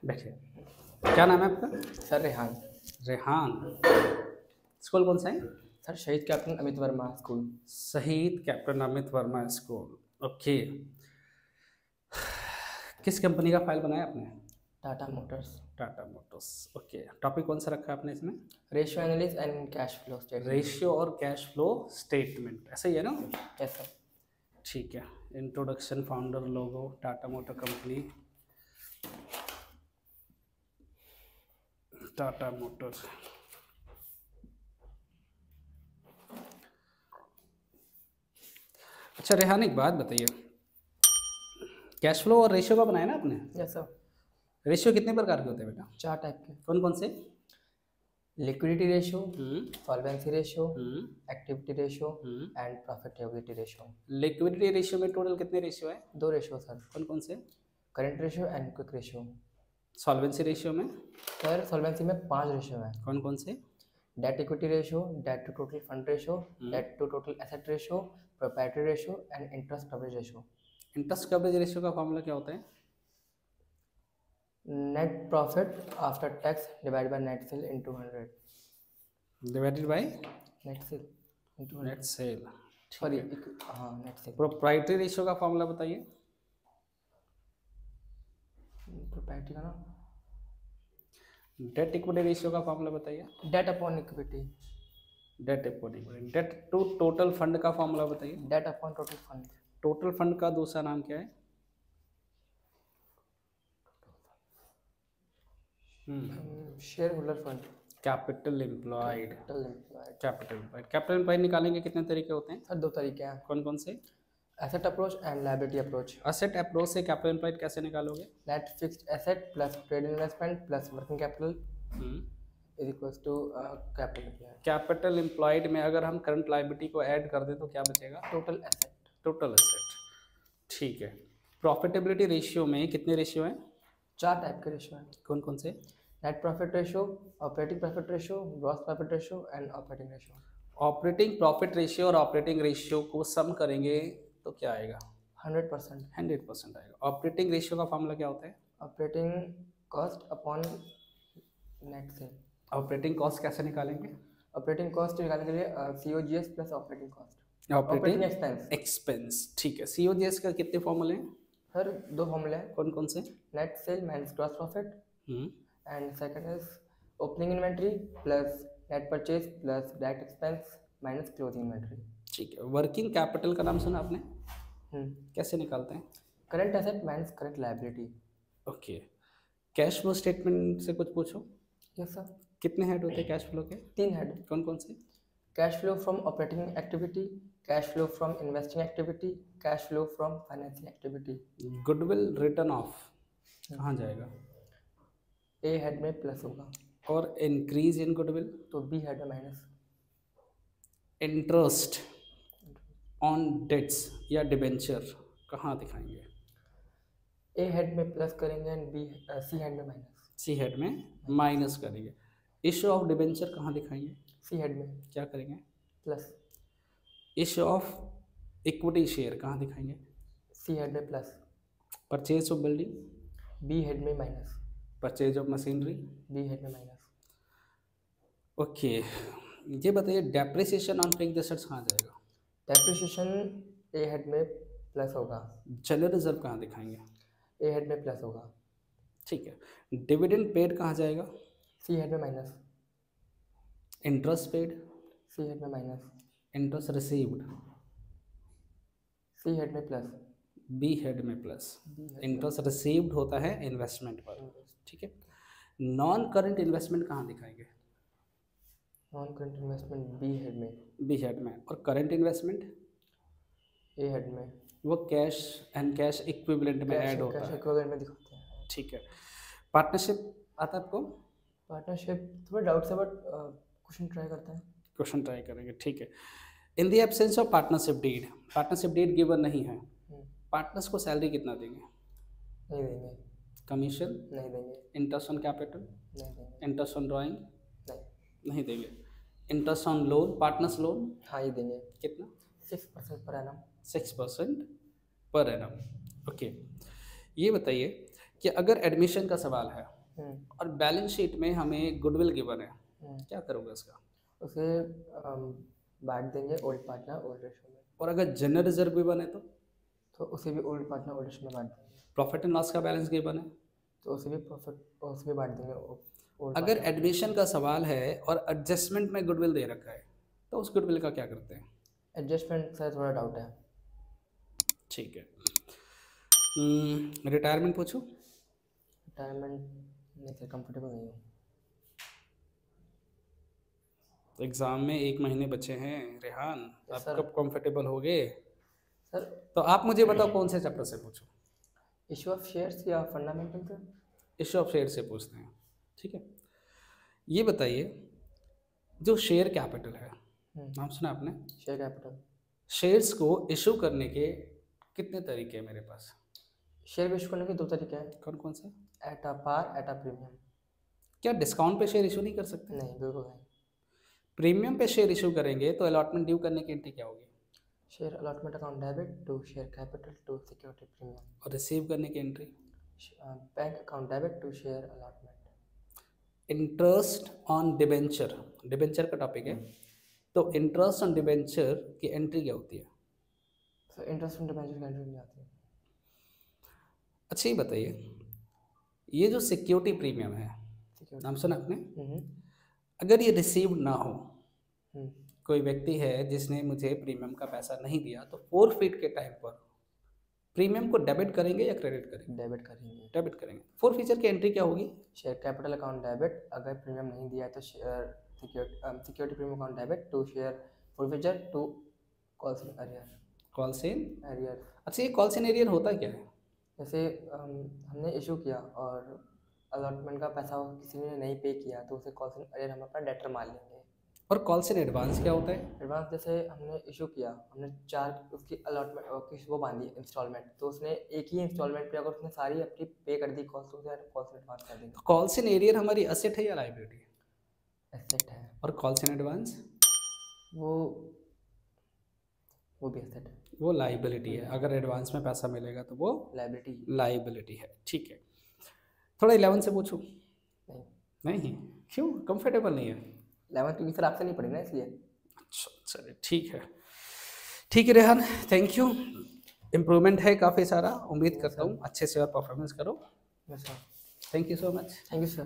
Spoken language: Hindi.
बैठिए। क्या नाम है आपका? सर रेहान। रेहान। स्कूल कौन सा है? सर शहीद कैप्टन अमित वर्मा स्कूल। शहीद captain Amit Verma school. Okay. किस कंपनी का फाइल बनाया आपने? Tata Motors. Tata Motors. Okay. Topic कौन सा रखा है आपने इसमें? Ratio analysis and cash flow statement. Ratio और कैश फ्लो स्टेटमेंट, ऐसा ही है ना? Yes sir. ठीक है। Introduction, founder, logo, Tata motor company, Tata Motors. अच्छा रेहान, एक बात बताइए, कैश फ्लो और रेशियो का बनाया ना आपने? Yes sir. रेशियो कितने प्रकार के होते हैं बेटा? 4 टाइप के। कौन कौन से? Liquidity ratio, solvency ratio, hmm activity ratio and profitability ratio. Liquidity ratio में टोटल कितने रेशियो है? 2 रेशियो सर। कौन कौन से? Current ratio and quick ratio. Solvency ratio में? सर सॉल्वेंसी में 5 रेशियो है। कौन कौन से? Debt equity ratio, debt to total fund ratio, debt to total asset ratio, proprietary ratio and interest coverage ratio. Interest coverage ratio का फॉर्मूला क्या होता है? Net profit after tax divide by net sale into 100। Divided by net sale into net sale. Sorry, हाँ नेट सेल। प्रोप्राइटरी रेशियो का फॉर्मूला बताइए। प्रोप्राइटरी का ना, डेट इक्विटी रेशियो का फॉर्मूला बताइए। Debt upon equity. Debt equity. Debt to total fund का फॉर्मूला बताइए। Debt upon total fund. Total fund का दूसरा नाम क्या है? Shareholder fund. Capital employed. Capital employed. Capital employed. Capital employed निकालेंगे कितने तरीके होते हैं? सर 2 तरीके हैं। कौन कौन से? Asset approach and liability approach. Asset approach से कैपिटल एम्प्लॉयड कैसे निकालोगे? Net fixed asset plus trade investment plus working capital is equals to capital employed. Capital employed में अगर हम करंट लायबिलिटी को ऐड कर दें तो क्या बचेगा? Total asset. Total asset. ठीक है। प्रॉफिटेबिलिटी रेशियो में कितने रेशियो हैं? 4 टाइप के रेशियो हैं। कौन कौन से? Net profit ratio, operating profit ratio, gross profit ratio and operating ratio. Operating profit ratio और ऑपरेटिंग रेशियो को सम करेंगे तो क्या आएगा? 100%। 100% आएगा। ऑपरेटिंग रेशियो का फॉर्मूला क्या होता है? Operating cost upon net cell. Operating cost कैसे निकालेंगे? ऑपरेटिंग कॉस्ट निकालने के लिए COGS plus operating cost. Operating expense. Expense. ठीक है। COGS का कितने फॉर्मूले हैं? सर 2 फॉर्मूले हैं। कौन कौन से? Net cell minus gross profit hmm and second is opening inventory plus net purchase plus direct expense minus closing inventory. ठीक है। वर्किंग कैपिटल का नाम सुना आपने? कैसे निकालते हैं? Current asset minus current liability. Okay. Cash flow statement से कुछ पूछो। Yes sir. कितने हेड होते हैं कैश फ्लो के? 3 हेड। कौन कौन से? Cash flow from operating activity, cash flow from investing activity, cash flow from financing activity. Goodwill return of कहाँ जाएगा? ए हेड में प्लस होगा। और इंक्रीज इन गुडविल तो बी हेड में माइनस। इंटरेस्ट ऑन डेट्स या डिबेंचर कहाँ दिखाएंगे? ए हेड में प्लस करेंगे एंड सी हेड में माइनस। सी हेड में माइनस करेंगे। इश्यू ऑफ डिबेंचर कहाँ दिखाएंगे? सी हेड में क्या करेंगे? Plus. Issue of equity share कहाँ दिखाएंगे? सी हेड में plus. Purchase of building B head में minus. Purchase of machinery B head में माइनस। ओके। ये बताइए डेप्रिसिएशन ऑन फिक्स्ड एसेट्स कहाँ जाएगा? डेप्रिसिएशन ए हेड में प्लस होगा। जनरल रिजर्व कहाँ दिखाएंगे? ए हेड में प्लस होगा। ठीक है। डिविडेंड पेड कहाँ जाएगा? सी हेड में minus. Interest paid? C head में minus. Interest received? C head में प्लस। बी हेड में प्लस। इंटरेस्ट रिसीव्ड होता है इन्वेस्टमेंट पर। ठीक है। नॉन करंट इन्वेस्टमेंट कहाँ दिखाएंगे? Non current investment B head में। बी हेड में। और करंट इन्वेस्टमेंट? ए हेड में। वो कैश एंड कैश इक्विवेलेंट में ऐड होता कैश है। इक्विवेलेंट में दिखाते हैं। ठीक है। पार्टनरशिप आता है आपको? पार्टनरशिप थोड़ा डाउट से, बट क्वेश्चन ट्राई करते हैं। क्वेश्चन ट्राई करेंगे। ठीक है। In the absence of partnership deed given नहीं है, पार्टनर्स को सैलरी कितना देंगे? नहीं देंगे। कमीशन? नहीं देंगे। Interest on capital? नहीं देंगे। Interest on drawing? नहीं। नहीं देंगे। Interest on loan, partners loan? हाँ ये देंगे। कितना? 6% per annum. 6% per annum. Okay. ये बताइए कि अगर एडमिशन का सवाल है और बैलेंस शीट में हमें गुडविल गिवन है, क्या करोगे इसका? उसे बांट देंगे ओल्ड पार्टनर ओल्ड रेशो में। और अगर जनरल रिजर्व गिवन है तो उसे भी ओल्ड पार्टनर ओल्ड रेशो में बांट देंगे। प्रॉफिट एंड लॉस का बैलेंस गिवन है तो उसे भी बांट देंगे old अगर partner। एडमिशन का सवाल है और एडजस्टमेंट में गुडविल दे रखा है तो उस गुडविल का क्या करते हैं? एडजस्टमेंट से थोड़ा डाउट है। ठीक है। रिटायरमेंट पूछूं? रिटायरमेंट नहीं सर, कंफर्टेबल नहीं हूँ। एग्ज़ाम में 1 महीने बचे हैं रेहान, आप सर। कब कंफर्टेबल होगे? सर तो आप मुझे बताओ कौन से चैप्टर से पूछूं? इशू ऑफ शेयर्स या fundamental sir? Issue of share से पूछते हैं, ठीक है। ये बताइए जो शेयर कैपिटल है, नाम सुना आपने? Share capital. शेयर्स को इशू करने के कितने तरीके हैं मेरे पास? शेयर इशू करने के 2 तरीके हैं। कौन कौन से? At a par, at a premium. क्या डिस्काउंट पे शेयर इशू नहीं कर सकते? नहीं, बिल्कुल नहीं। प्रीमियम पे शेयर इशू करेंगे तो अलॉटमेंट ड्यू करने की एंट्री क्या होगी? Share allotment account debit to share capital to security premium. और रिसीव करने की entry? Bank account debit to share allotment. Interest on debenture, debenture का टॉपिक है, तो इंटरेस्ट ऑन डिबेंचर की एंट्री क्या होती है? सो इंटरेस्ट ऑन डिबेंचर की एंट्री नहीं आती है। अच्छा ये बताइए, ये जो सिक्योरिटी प्रीमियम है, नाम सुना आपने? अगर ये रिसीव्ड ना हो, कोई व्यक्ति है जिसने मुझे प्रीमियम का पैसा नहीं दिया, तो फोरफिट के टाइम पर प्रीमियम को डेबिट करेंगे या क्रेडिट करेंगे? डेबिट करेंगे। डेबिट करेंगे। फोरफीचर की एंट्री क्या होगी? शेयर कैपिटल अकाउंट डेबिट, अगर प्रीमियम नहीं दिया तो share security premium account debit to share forfeiture to calls in arrear. Calls in arrear. अच्छा ये कॉल्स इन एरियर होता क्या है? जैसे हमने इशू किया और अलॉटमेंट का पैसा किसी ने नहीं पे किया तो उसे कॉल्स इन एरियर हम अपना डेटर मान लेंगे। और कॉल्स इन एडवांस क्या होता है? एडवांस जैसे हमने इशू किया, हमने 4 उसकी अलॉटमेंट वो बांधी इंस्टॉलमेंट, तो उसने एक ही इंस्टॉलमेंट पे अगर उसने सारी अपनी पे कर दी कॉस्ट तो उसे कॉल्स इन एडवांस कर देंगे। कॉल्स इन एरियर हमारी असेट है या लायबिलिटी? एसेट है। और कॉल्स इन एडवांस? वो भी एसेट है। वो लायबिलिटी है, अगर एडवांस में पैसा मिलेगा तो वो लायबिलिटी है, ठीक है। थोड़ा 11 से पूछूं? नहीं क्यों, कंफर्टेबल नहीं है? 11 क्योंकि सर आपसे नहीं पढ़ी ना इसलिए। अच्छा चलिए ठीक है रेहान, थैंक यू। इम्प्रूवमेंट है काफ़ी सारा, उम्मीद करता हूँ अच्छे से और परफॉर्मेंस करो। Yes sir. Thank you so much. Thank you sir.